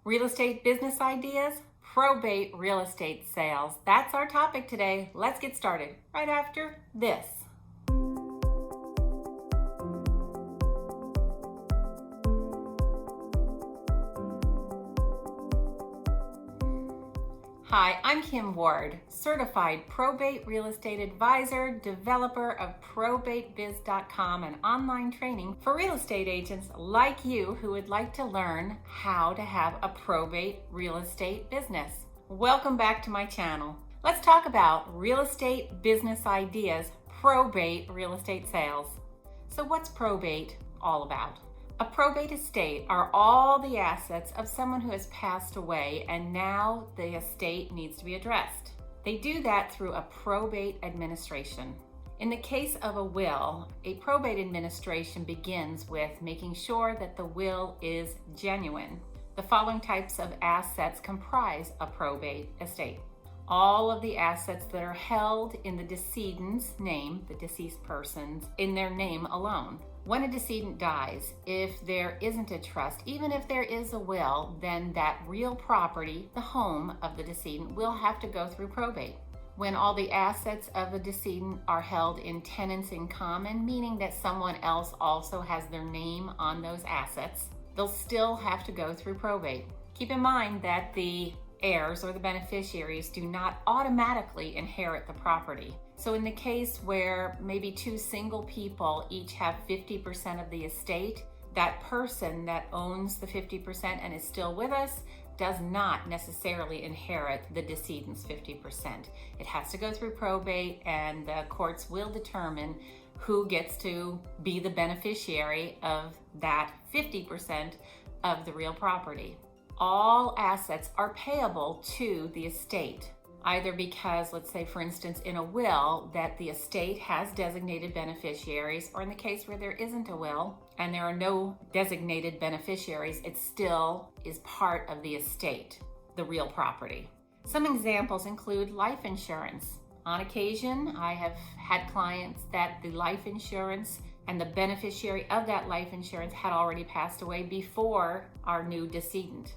Real estate business ideas, probate real estate sales. That's our topic today. Let's get started right after this. Hi, I'm Kim Ward, certified probate real estate advisor, developer of ProbateBiz.com, and online training for real estate agents like you who would like to learn how to have a probate real estate business. Welcome back to my channel. Let's talk about real estate business ideas, probate real estate sales. So what's probate all about? A probate estate are all the assets of someone who has passed away and now the estate needs to be addressed. They do that through a probate administration. In the case of a will, a probate administration begins with making sure that the will is genuine. The following types of assets comprise a probate estate. All of the assets that are held in the decedent's name, the deceased person's, in their name alone. When a decedent dies, if there isn't a trust, even if there is a will, then that real property, the home of the decedent, will have to go through probate. When all the assets of the decedent are held in tenants in common, meaning that someone else also has their name on those assets, they'll still have to go through probate. Keep in mind that the heirs or the beneficiaries do not automatically inherit the property. So in the case where maybe two single people each have 50% of the estate, that person that owns the 50% and is still with us does not necessarily inherit the decedent's 50%. It has to go through probate, and the courts will determine who gets to be the beneficiary of that 50% of the real property. All assets are payable to the estate, either because, let's say for instance in a will, that the estate has designated beneficiaries, or in the case where there isn't a will and there are no designated beneficiaries, it still is part of the estate, the real property. Some examples include life insurance. On occasion, I have had clients that the life insurance and the beneficiary of that life insurance had already passed away before our new decedent.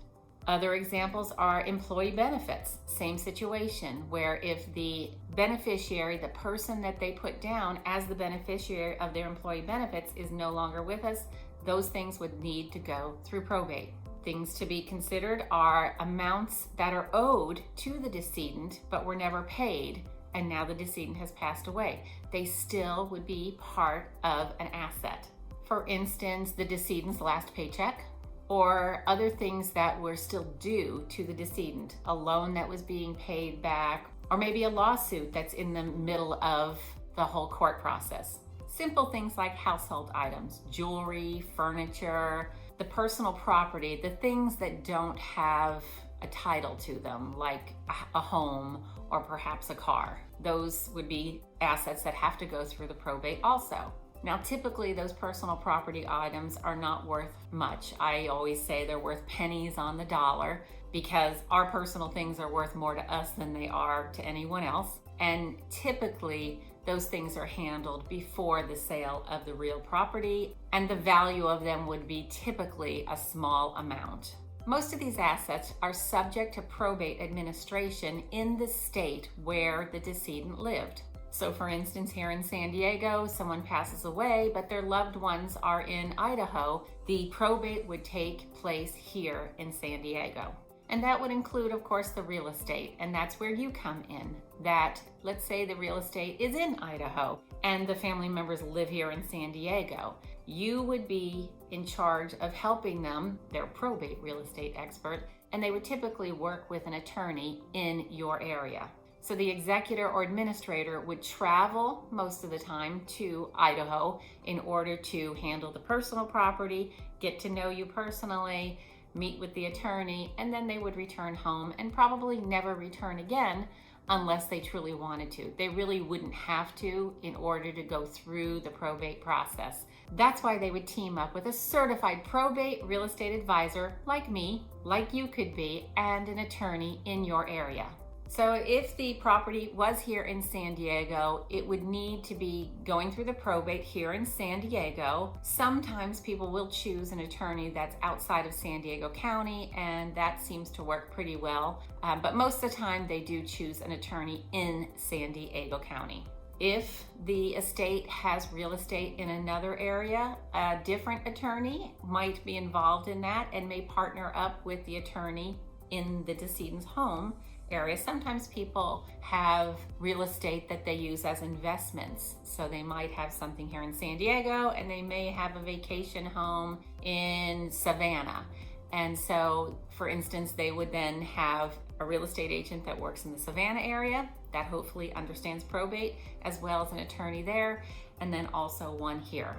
Other examples are employee benefits. Same situation, where if the beneficiary, the person that they put down as the beneficiary of their employee benefits, is no longer with us, those things would need to go through probate. Things to be considered are amounts that are owed to the decedent but were never paid, and now the decedent has passed away. They still would be part of an asset. For instance, the decedent's last paycheck, or other things that were still due to the decedent, a loan that was being paid back, or maybe a lawsuit that's in the middle of the whole court process. Simple things like household items, jewelry, furniture, the personal property, the things that don't have a title to them, like a home or perhaps a car. Those would be assets that have to go through the probate also. Now, typically those personal property items are not worth much. I always say they're worth pennies on the dollar, because our personal things are worth more to us than they are to anyone else. And typically those things are handled before the sale of the real property, and the value of them would be typically a small amount. Most of these assets are subject to probate administration in the state where the decedent lived. So for instance, here in San Diego, someone passes away, but their loved ones are in Idaho. The probate would take place here in San Diego. And that would include, of course, the real estate. And that's where you come in. That, let's say the real estate is in Idaho and the family members live here in San Diego. You would be in charge of helping them, their probate real estate expert, and they would typically work with an attorney in your area. So the executor or administrator would travel most of the time to Idaho in order to handle the personal property, get to know you personally, meet with the attorney, and then they would return home and probably never return again unless they truly wanted to. They really wouldn't have to in order to go through the probate process. That's why they would team up with a certified probate real estate advisor like me, like you could be, and an attorney in your area. So if the property was here in San Diego, it would need to be going through the probate here in San Diego. Sometimes people will choose an attorney that's outside of San Diego County, and that seems to work pretty well. But most of the time they do choose an attorney in San Diego County. If the estate has real estate in another area, a different attorney might be involved in that and may partner up with the attorney in the decedent's home area. Sometimes people have real estate that they use as investments. So they might have something here in San Diego and they may have a vacation home in Savannah. And so, for instance, they would then have a real estate agent that works in the Savannah area that hopefully understands probate, as well as an attorney there, and then also one here.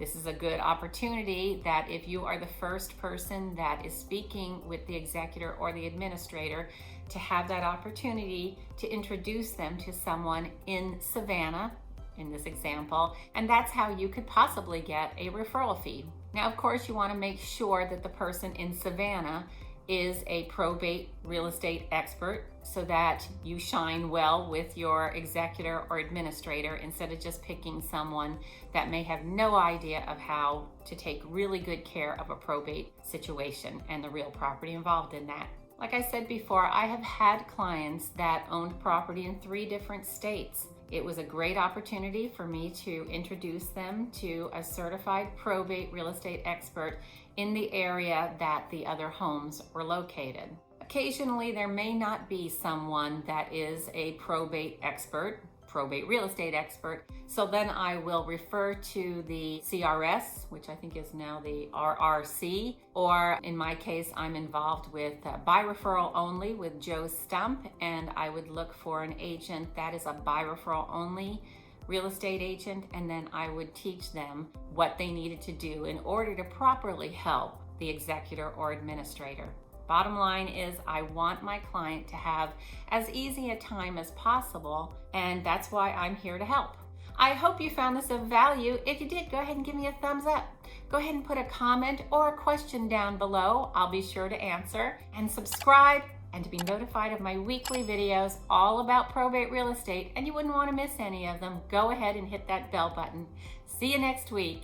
This is a good opportunity that if you are the first person that is speaking with the executor or the administrator, to have that opportunity to introduce them to someone in Savannah, in this example, and that's how you could possibly get a referral fee. Now, of course, you want to make sure that the person in Savannah is a probate real estate expert so that you shine well with your executor or administrator instead of just picking someone that may have no idea of how to take really good care of a probate situation and the real property involved in that. Like I said before, I have had clients that owned property in 3 different states. It was a great opportunity for me to introduce them to a certified probate real estate expert in the area that the other homes were located. Occasionally, there may not be someone that is a probate expert, probate real estate expert, so then I will refer to the CRS, which I think is now the RRC, or in my case, I'm involved with by referral only with Joe Stump, and I would look for an agent that is a by referral only real estate agent, and then I would teach them what they needed to do in order to properly help the executor or administrator. Bottom line is, I want my client to have as easy a time as possible, and that's why I'm here to help. I hope you found this of value. If you did, go ahead and give me a thumbs up. Go ahead and put a comment or a question down below. I'll be sure to answer. And subscribe, and to be notified of my weekly videos all about probate real estate, and you wouldn't want to miss any of them, go ahead and hit that bell button. See you next week.